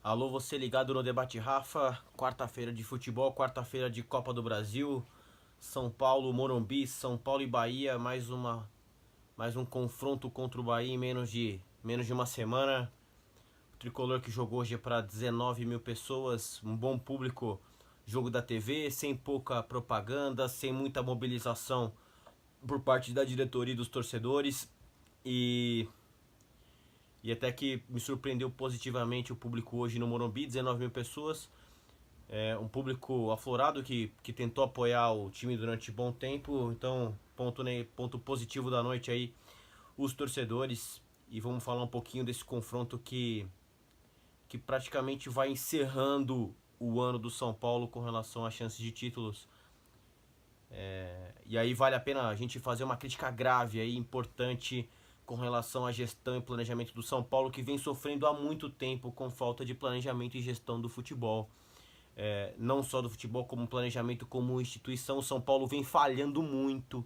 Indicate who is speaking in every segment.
Speaker 1: Alô, você ligado no Debate Rafa, quarta-feira de futebol, quarta-feira de Copa do Brasil, São Paulo, Morumbi, São Paulo e Bahia, mais um confronto contra o Bahia em menos de uma semana. O tricolor que jogou hoje é para 19 mil pessoas, um bom público, jogo da TV, sem pouca propaganda, sem muita mobilização por parte da diretoria e dos torcedores e até que me surpreendeu positivamente o público hoje no Morumbi, 19 mil pessoas. Um público aflorado que tentou apoiar o time durante bom tempo. Então, ponto positivo da noite aí, os torcedores. E vamos falar um pouquinho desse confronto que praticamente vai encerrando o ano do São Paulo com relação às chances de títulos. E aí vale a pena a gente fazer uma crítica grave aí, importante, com relação à gestão e planejamento do São Paulo, que vem sofrendo há muito tempo com falta de planejamento e gestão do futebol. Não só do futebol, como planejamento como instituição. O São Paulo vem falhando muito.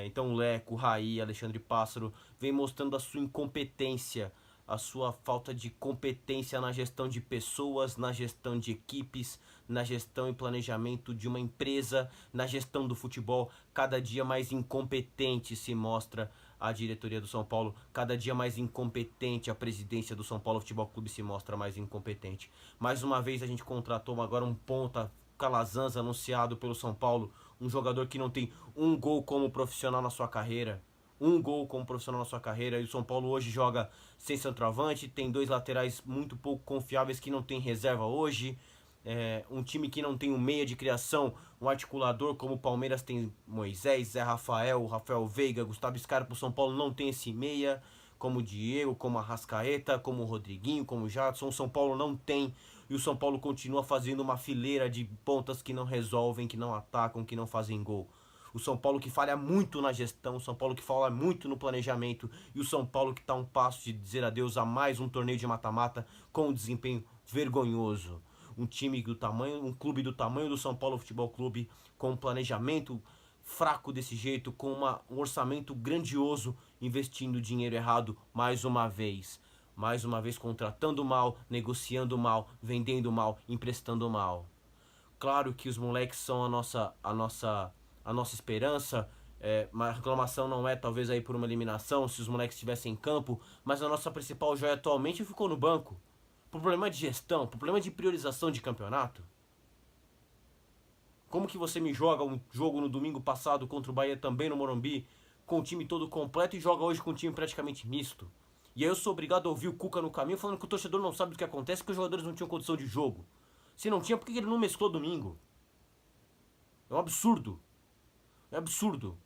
Speaker 1: Então o Leco, o Raí, Alexandre Pássaro vem mostrando a sua incompetência, a sua falta de competência na gestão de pessoas, na gestão de equipes, na gestão e planejamento de uma empresa, na gestão do futebol. Cada dia mais incompetente se mostra a diretoria do São Paulo, cada dia mais incompetente a presidência do São Paulo Futebol Clube se mostra mais incompetente. Mais uma vez a gente contratou agora um ponta, Calazans, anunciado pelo São Paulo, um jogador que não tem um gol como profissional na sua carreira. Um gol como profissional na sua carreira. E o São Paulo hoje joga sem centroavante, tem dois laterais muito pouco confiáveis que não tem reserva hoje. Um time que não tem um meia de criação, um articulador como o Palmeiras tem Moisés, Zé Rafael, Rafael Veiga, Gustavo Scarpa. O São Paulo não tem esse meia, como o Diego, como a Arrascaeta, como o Rodriguinho, como o Jadson. O São Paulo não tem, e o São Paulo continua fazendo uma fileira de pontas que não resolvem, que não atacam, que não fazem gol. O São Paulo que falha muito na gestão, o São Paulo que falha muito no planejamento, e o São Paulo que está a um passo de dizer adeus a mais um torneio de mata-mata com um desempenho vergonhoso. Um time do tamanho, um clube do tamanho do São Paulo Futebol Clube, com um planejamento fraco desse jeito, com um orçamento grandioso, investindo dinheiro errado mais uma vez contratando mal, negociando mal, vendendo mal, emprestando mal. Claro que os moleques são a nossa esperança. Uma reclamação não é talvez aí por uma eliminação, se os moleques estivessem em campo, mas a nossa principal joia atualmente ficou no banco. Por problema de gestão, por problema de priorização de campeonato. Como que você me joga um jogo no domingo passado contra o Bahia também no Morumbi, com o time todo completo, e joga hoje com um time praticamente misto? E aí eu sou obrigado a ouvir o Cuca no caminho falando que o torcedor não sabe do que acontece, que os jogadores não tinham condição de jogo. Se não tinha, por que ele não mesclou domingo? É um absurdo. É absurdo.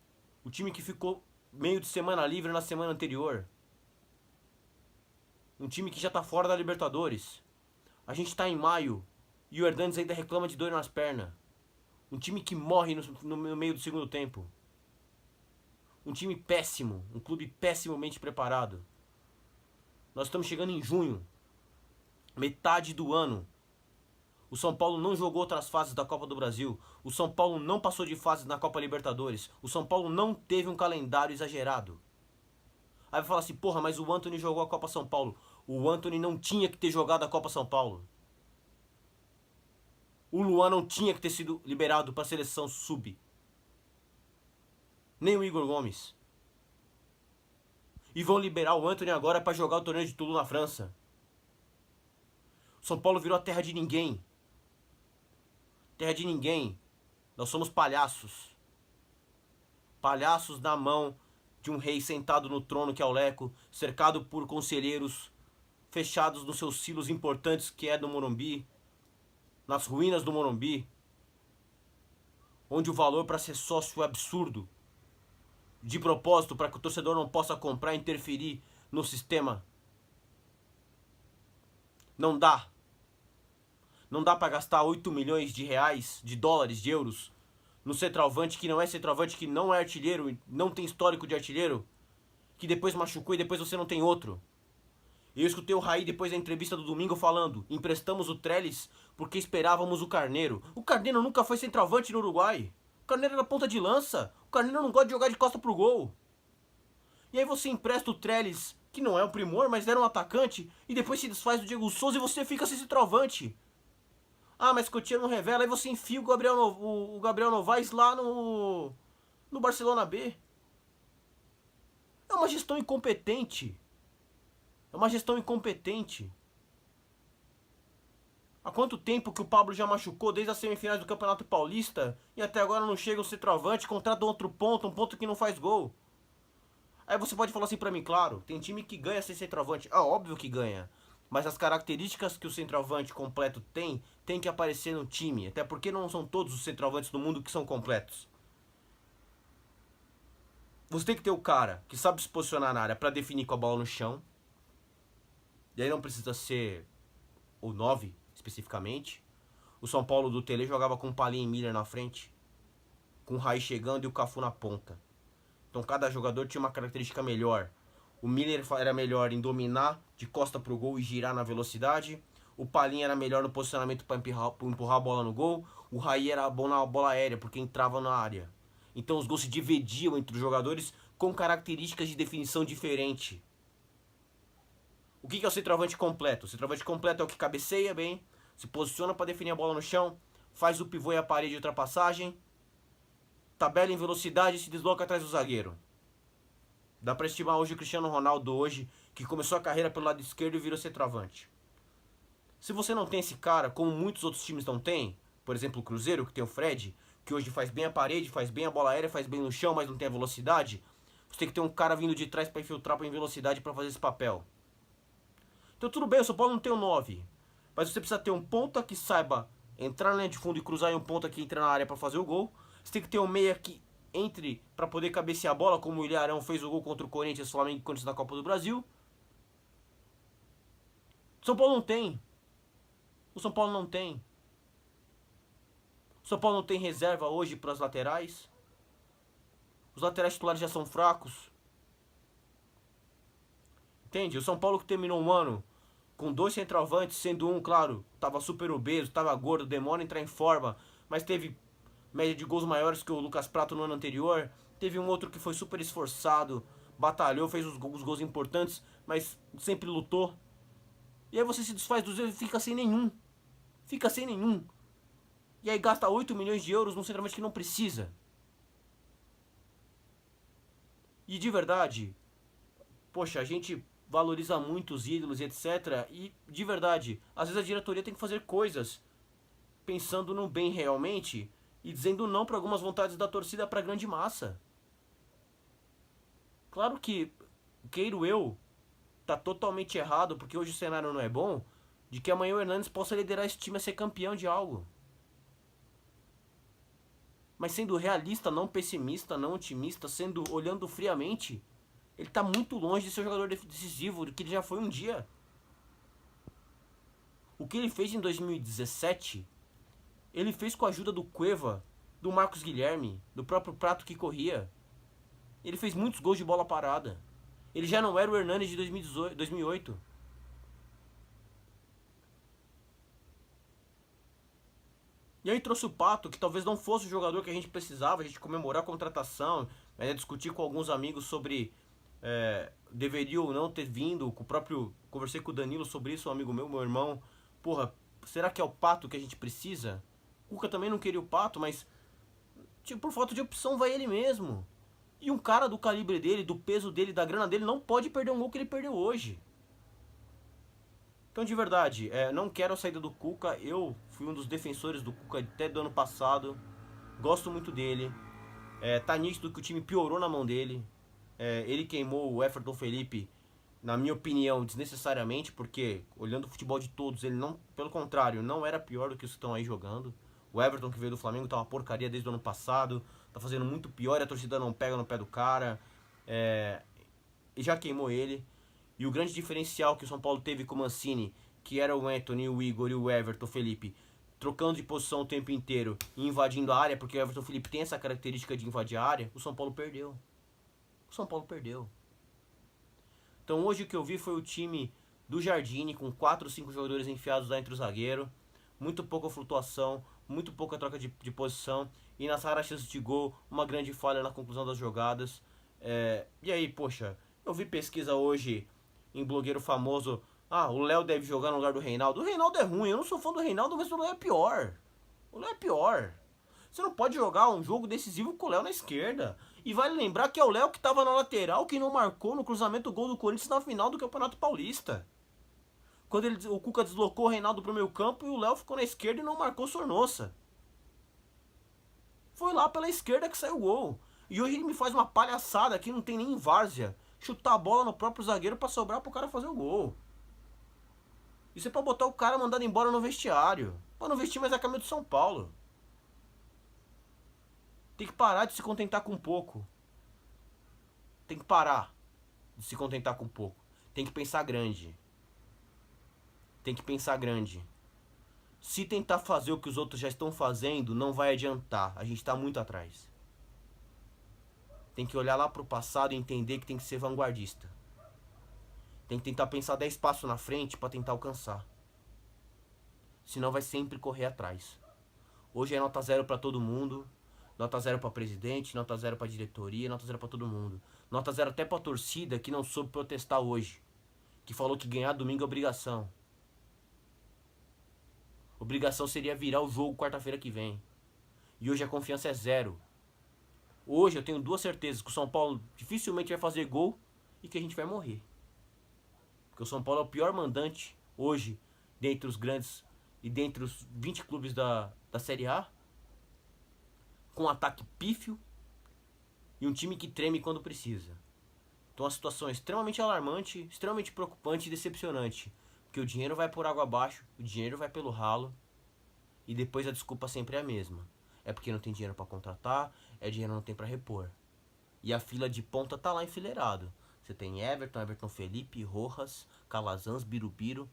Speaker 1: O time que ficou meio de semana livre na semana anterior. Um time que já tá fora da Libertadores. A gente tá em maio e o Hernanes ainda reclama de dor nas pernas. Um time que morre no meio do segundo tempo. Um time péssimo. Um clube pessimamente preparado. Nós estamos chegando em junho. Metade do ano. O São Paulo não jogou outras fases da Copa do Brasil. O São Paulo não passou de fase na Copa Libertadores. O São Paulo não teve um calendário exagerado. Aí vai falar assim, porra, mas o Antony jogou a Copa São Paulo. O Antony não tinha que ter jogado a Copa São Paulo. O Luan não tinha que ter sido liberado para a seleção sub. Nem o Igor Gomes. E vão liberar o Antony agora para jogar o torneio de Toulon na França. O São Paulo virou a terra de ninguém. Terra de ninguém. Nós somos palhaços. Palhaços na mão de um rei sentado no trono que é o Leco, cercado por conselheiros, fechados nos seus silos importantes que é do Morumbi, nas ruínas do Morumbi, onde o valor para ser sócio é absurdo, de propósito para que o torcedor não possa comprar e interferir no sistema. Não dá. Não dá para gastar 8 milhões de reais, de dólares, de euros, no centroavante que não é centroavante, que não é artilheiro, não tem histórico de artilheiro, que depois machucou e depois você não tem outro. Eu escutei o Raí depois da entrevista do domingo falando, emprestamos o Trellis porque esperávamos o Carneiro. O Carneiro nunca foi centroavante no Uruguai. O Carneiro era ponta de lança. O Carneiro não gosta de jogar de costa pro gol. E aí você empresta o Trellis que não é o primor, mas era um atacante, e depois se desfaz do Diego Souza e você fica sem centroavante. Ah, mas Cotia não revela, aí você enfia o Gabriel Novaes lá no Barcelona B. É uma gestão incompetente. É uma gestão incompetente. Há quanto tempo que o Pablo já machucou desde as semifinais do Campeonato Paulista e até agora não chega o centroavante, contrata outro ponto, um ponto que não faz gol. Aí você pode falar assim pra mim, claro, tem time que ganha sem centroavante. Ah, óbvio que ganha. Mas as características que o centroavante completo tem que aparecer no time. Até porque não são todos os centroavantes do mundo que são completos. Você tem que ter o cara que sabe se posicionar na área pra definir com a bola no chão. E aí não precisa ser o 9 especificamente. O São Paulo do Tele jogava com o Palinha e Miller na frente, com o Raí chegando e o Cafu na ponta. Então cada jogador tinha uma característica melhor. O Miller era melhor em dominar de costa pro gol e girar na velocidade. O Palinha era melhor no posicionamento para empurrar a bola no gol. O Raí era bom na bola aérea, porque entrava na área. Então os gols se dividiam entre os jogadores com características de definição diferentes. O que é o centroavante completo? O centroavante completo é o que cabeceia bem, se posiciona para definir a bola no chão, faz o pivô e a parede de ultrapassagem, tabela em velocidade e se desloca atrás do zagueiro. Dá para estimar hoje o Cristiano Ronaldo hoje, que começou a carreira pelo lado esquerdo e virou centroavante. Se você não tem esse cara, como muitos outros times não têm, por exemplo o Cruzeiro, que tem o Fred, que hoje faz bem a parede, faz bem a bola aérea, faz bem no chão, mas não tem a velocidade, você tem que ter um cara vindo de trás para infiltrar em velocidade para fazer esse papel. Então tudo bem, o São Paulo não tem o 9, mas você precisa ter um ponta que saiba entrar na linha de fundo e cruzar, e um ponta que entra na área para fazer o gol. Você tem que ter um meia que entre para poder cabecear a bola, como o Ilharão fez o gol contra o Corinthians, Flamengo e Corinthians na Copa do Brasil. O São Paulo não tem. O São Paulo não tem. O São Paulo não tem reserva hoje para as laterais. Os laterais titulares já são fracos. Entende? O São Paulo que terminou um ano com 2 centroavantes, sendo um, claro, tava super obeso, tava gordo, demora a entrar em forma, mas teve média de gols maiores que o Lucas Prato no ano anterior. Teve um outro que foi super esforçado, batalhou, fez os gols importantes, mas sempre lutou. E aí você se desfaz dos erros e fica sem nenhum. Fica sem nenhum. E aí gasta 8 milhões de euros num centroavante que não precisa. E de verdade, poxa, a gente valoriza muito os ídolos e etc. E de verdade, às vezes a diretoria tem que fazer coisas pensando no bem realmente e dizendo não para algumas vontades da torcida para a grande massa. Claro que, queiro eu, tá totalmente errado, porque hoje o cenário não é bom, de que amanhã o Hernandes possa liderar esse time a ser campeão de algo. Mas sendo realista, não pessimista, não otimista, olhando friamente, ele tá muito longe de ser um jogador decisivo do que ele já foi um dia. O que ele fez em 2017, ele fez com a ajuda do Cueva, do Marcos Guilherme, do próprio Prato que corria. Ele fez muitos gols de bola parada. Ele já não era o Hernandes de 2008. E aí trouxe o Pato, que talvez não fosse o jogador que a gente precisava, a gente comemorar a contratação, discutir com alguns amigos sobre deveria ou não ter vindo, conversei com o Danilo sobre isso, um amigo meu irmão. Porra, será que é o Pato que a gente precisa? O Cuca também não queria o Pato, mas tipo, por falta de opção vai ele mesmo. E um cara do calibre dele, do peso dele, da grana dele, não pode perder um gol que ele perdeu hoje. Então, de verdade, não quero a saída do Cuca. Eu fui um dos defensores do Cuca até do ano passado. Gosto muito dele. Tá nítido que o time piorou na mão dele. Ele queimou o Everton Felipe, na minha opinião, desnecessariamente, porque olhando o futebol de todos, ele não, pelo contrário, não era pior do que os que estão aí jogando. O Everton que veio do Flamengo tá uma porcaria desde o ano passado, tá fazendo muito pior e a torcida não pega no pé do cara. E já queimou ele. E o grande diferencial que o São Paulo teve com o Mancini, que era o Antony, o Igor e o Everton Felipe, trocando de posição o tempo inteiro e invadindo a área, porque o Everton Felipe tem essa característica de invadir a área, o São Paulo perdeu. O São Paulo perdeu. Então hoje o que eu vi foi o time do Jardine com 4 ou 5 jogadores enfiados lá entre o zagueiro, muito pouca flutuação, muito pouca troca de posição, e nas raras chances de gol, uma grande falha na conclusão das jogadas. E aí, poxa, eu vi pesquisa hoje em blogueiro famoso, ah, o Léo deve jogar no lugar do Reinaldo. O Reinaldo é ruim, eu não sou fã do Reinaldo, mas o Léo é pior. O Léo é pior. Você não pode jogar um jogo decisivo com o Léo na esquerda. E vale lembrar que é o Léo que estava na lateral, que não marcou no cruzamento do gol do Corinthians na final do Campeonato Paulista. Quando o Cuca deslocou o Reinaldo pro meio campo e o Léo ficou na esquerda e não marcou Sornosa. Foi lá pela esquerda que saiu o gol. E hoje ele me faz uma palhaçada que não tem nem várzea. Chutar a bola no próprio zagueiro pra sobrar pro cara fazer o gol. Isso é pra botar o cara mandado embora no vestiário. Pra não vestir mais a camisa do São Paulo. Tem que parar de se contentar com pouco. Tem que parar de se contentar com pouco. Tem que pensar grande. Tem que pensar grande. Se tentar fazer o que os outros já estão fazendo, não vai adiantar. A gente tá muito atrás. Tem que olhar lá pro passado e entender que tem que ser vanguardista. Tem que tentar pensar 10 passos na frente para tentar alcançar. Senão vai sempre correr atrás. Hoje é nota 0 para todo mundo. Nota 0 para presidente, nota 0 para diretoria, nota 0 para todo mundo. Nota 0 até para torcida que não soube protestar hoje. Que falou que ganhar domingo é obrigação. Obrigação seria virar o jogo quarta-feira que vem. E hoje a confiança é 0. Hoje eu tenho 2 certezas, que o São Paulo dificilmente vai fazer gol e que a gente vai morrer. Porque o São Paulo é o pior mandante hoje, dentre os grandes e dentre os 20 clubes da Série A. Com um ataque pífio e um time que treme quando precisa. Então a situação é extremamente alarmante, extremamente preocupante e decepcionante. Porque o dinheiro vai por água abaixo, o dinheiro vai pelo ralo e depois a desculpa sempre é a mesma. É porque não tem dinheiro para contratar, é dinheiro não tem para repor. E a fila de ponta tá lá enfileirado. Você tem Everton Felipe, Rojas, Calazans, Birubiru.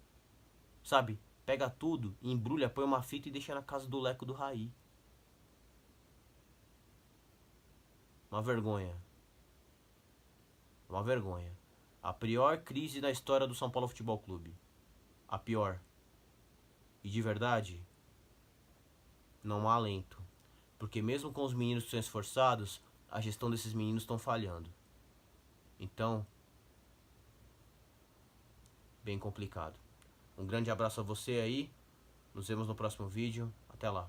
Speaker 1: Sabe? Pega tudo, embrulha, põe uma fita e deixa na casa do Leco do Raí. Uma vergonha. Uma vergonha. A pior crise da história do São Paulo Futebol Clube. A pior. E de verdade, não há alento. Porque mesmo com os meninos que são esforçados, a gestão desses meninos estão falhando. Então, bem complicado. Um grande abraço a você aí. Nos vemos no próximo vídeo. Até lá.